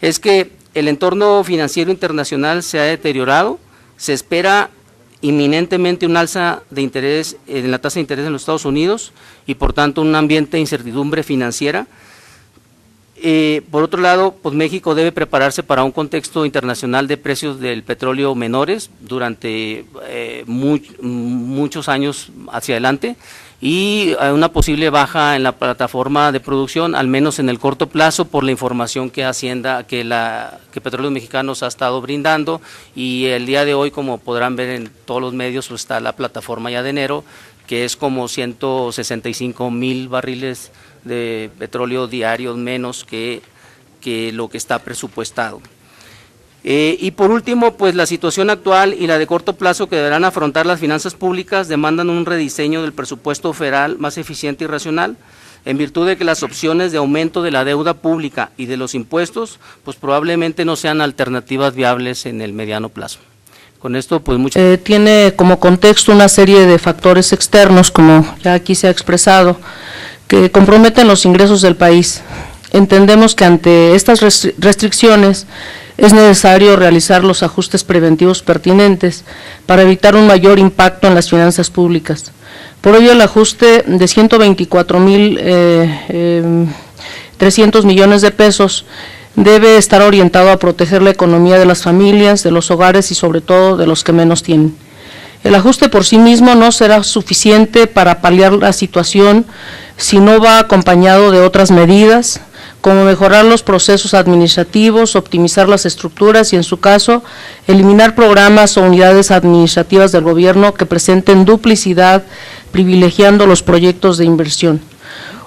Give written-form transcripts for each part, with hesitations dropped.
es que el entorno financiero internacional se ha deteriorado, se espera inminentemente un alza de interés en la tasa de interés en los Estados Unidos y por tanto un ambiente de incertidumbre financiera. Por otro lado, pues México debe prepararse para un contexto internacional de precios del petróleo menores durante muchos años hacia adelante y una posible baja en la plataforma de producción, al menos en el corto plazo, por la información que Hacienda, que Petróleos Mexicanos ha estado brindando, y el día de hoy, como podrán ver en todos los medios, pues está la plataforma ya de enero, que es como 165,000 barriles de petróleo diarios menos que lo que está presupuestado. Y por último, pues la situación actual y la de corto plazo que deberán afrontar las finanzas públicas demandan un rediseño del presupuesto federal más eficiente y racional, en virtud de que las opciones de aumento de la deuda pública y de los impuestos, pues probablemente no sean alternativas viables en el mediano plazo. Con esto, pues tiene como contexto una serie de factores externos, como ya aquí se ha expresado, que comprometen los ingresos del país. Entendemos que ante estas restricciones es necesario realizar los ajustes preventivos pertinentes para evitar un mayor impacto en las finanzas públicas. Por ello, el ajuste de 124,300 millones de pesos debe estar orientado a proteger la economía de las familias, de los hogares y sobre todo de los que menos tienen. El ajuste por sí mismo no será suficiente para paliar la situación si no va acompañado de otras medidas, como mejorar los procesos administrativos, optimizar las estructuras y, en su caso, eliminar programas o unidades administrativas del gobierno que presenten duplicidad, privilegiando los proyectos de inversión.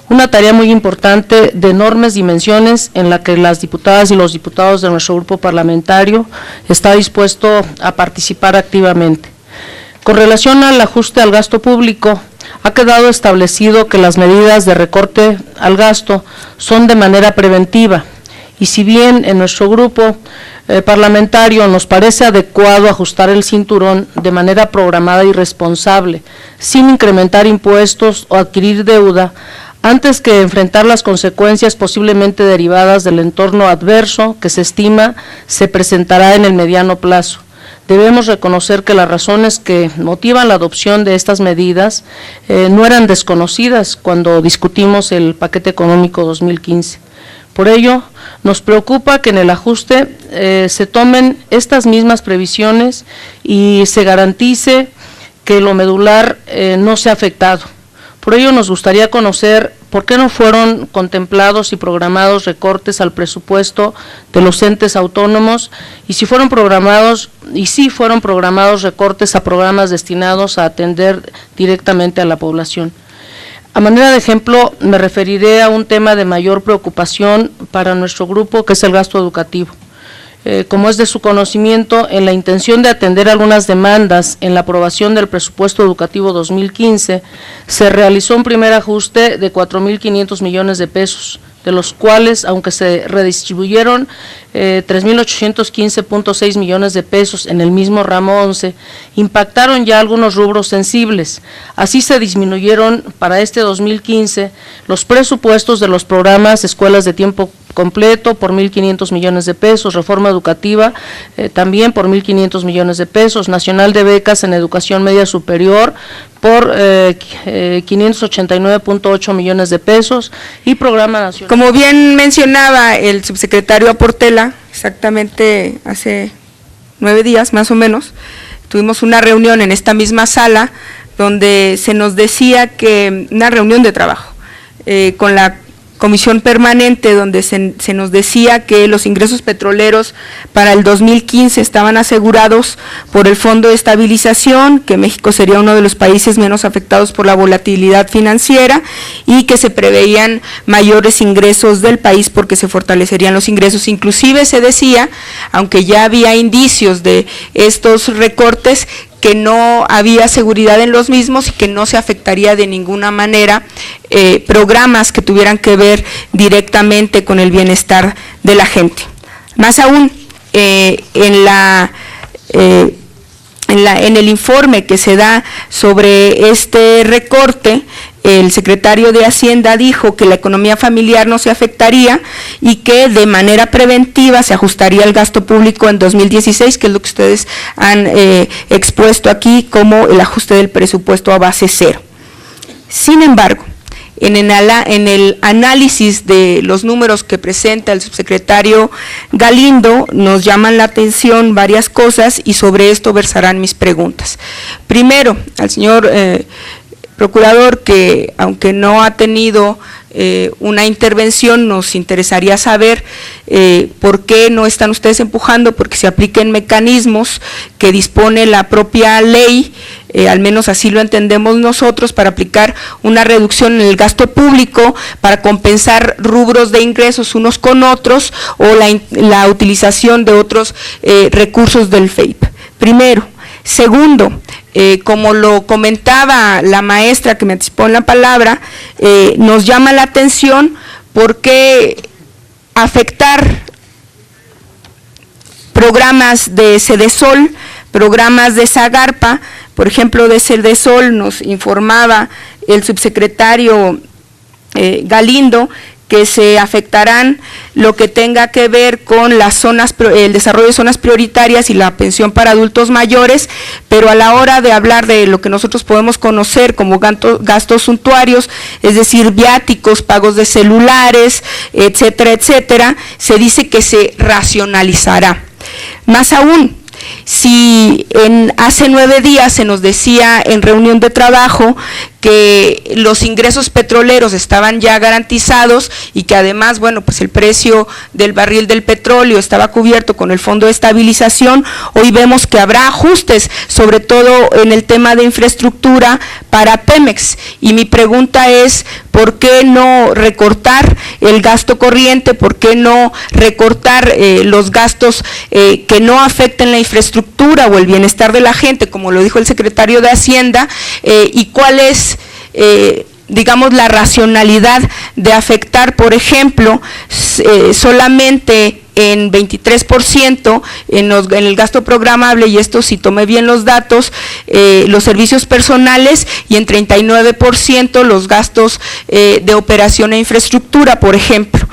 Una tarea muy importante de enormes dimensiones en la que las diputadas y los diputados de nuestro grupo parlamentario está dispuesto a participar activamente. Con relación al ajuste al gasto público, ha quedado establecido que las medidas de recorte al gasto son de manera preventiva y si bien en nuestro grupo parlamentario nos parece adecuado ajustar el cinturón de manera programada y responsable, sin incrementar impuestos o adquirir deuda, antes que enfrentar las consecuencias posiblemente derivadas del entorno adverso que se estima se presentará en el mediano plazo. Debemos reconocer que las razones que motivan la adopción de estas medidas no eran desconocidas cuando discutimos el paquete económico 2015. Por ello, nos preocupa que en el ajuste se tomen estas mismas previsiones y se garantice que lo medular no sea afectado. Por ello, nos gustaría conocer por qué no fueron contemplados y programados recortes al presupuesto de los entes autónomos y si fueron programados recortes a programas destinados a atender directamente a la población. A manera de ejemplo, me referiré a un tema de mayor preocupación para nuestro grupo, que es el gasto educativo. Como es de su conocimiento, en la intención de atender algunas demandas en la aprobación del presupuesto educativo 2015, se realizó un primer ajuste de 4,500 millones de pesos, de los cuales, aunque se redistribuyeron 3,815,6 millones de pesos en el mismo ramo 11, impactaron ya algunos rubros sensibles. Así se disminuyeron para este 2015 los presupuestos de los programas Escuelas de Tiempo Completo por 1,500 millones de pesos, Reforma Educativa también por 1,500 millones de pesos, Nacional de Becas en Educación Media Superior por 589,8 millones de pesos y Programa Nacional. Como bien mencionaba el subsecretario Aportela, exactamente hace 9 días más o menos, tuvimos una reunión en esta misma sala donde se nos decía que, una reunión de trabajo con la comisión permanente, donde se nos decía que los ingresos petroleros para el 2015 estaban asegurados por el Fondo de Estabilización, que México sería uno de los países menos afectados por la volatilidad financiera y que se preveían mayores ingresos del país porque se fortalecerían los ingresos. Inclusive se decía, aunque ya había indicios de estos recortes, que no había seguridad en los mismos y que no se afectaría de ninguna manera programas que tuvieran que ver directamente con el bienestar de la gente. Más aún, en el informe que se da sobre este recorte, el secretario de Hacienda dijo que la economía familiar no se afectaría y que de manera preventiva se ajustaría el gasto público en 2016, que es lo que ustedes han expuesto aquí como el ajuste del presupuesto a base cero. Sin embargo, en el análisis de los números que presenta el subsecretario Galindo, nos llaman la atención varias cosas y sobre esto versarán mis preguntas. Primero, al señor procurador, que aunque no ha tenido una intervención, nos interesaría saber por qué no están ustedes empujando, porque se apliquen mecanismos que dispone la propia ley, al menos así lo entendemos nosotros, para aplicar una reducción en el gasto público, para compensar rubros de ingresos unos con otros, o la utilización de otros recursos del FEIP. Primero. Segundo, como lo comentaba la maestra que me anticipó en la palabra, nos llama la atención porque afectar programas de Sedesol, programas de Zagarpa, por ejemplo de Sedesol nos informaba el subsecretario Galindo que se afectarán lo que tenga que ver con las zonas, el desarrollo de zonas prioritarias y la pensión para adultos mayores, pero a la hora de hablar de lo que nosotros podemos conocer como gastos suntuarios, es decir, viáticos, pagos de celulares, etcétera, etcétera, se dice que se racionalizará. Más aún, si hace 9 días se nos decía en reunión de trabajo que los ingresos petroleros estaban ya garantizados y que además, bueno, pues el precio del barril del petróleo estaba cubierto con el Fondo de Estabilización, hoy vemos que habrá ajustes, sobre todo en el tema de infraestructura para Pemex, y mi pregunta es, ¿por qué no recortar el gasto corriente? ¿Por qué no recortar los gastos que no afecten la infraestructura o el bienestar de la gente, como lo dijo el secretario de Hacienda, y cuál es digamos la racionalidad de afectar, por ejemplo, solamente en 23% en el gasto programable, y esto si tomé bien los datos, los servicios personales, y en 39% los gastos de operación e infraestructura, por ejemplo.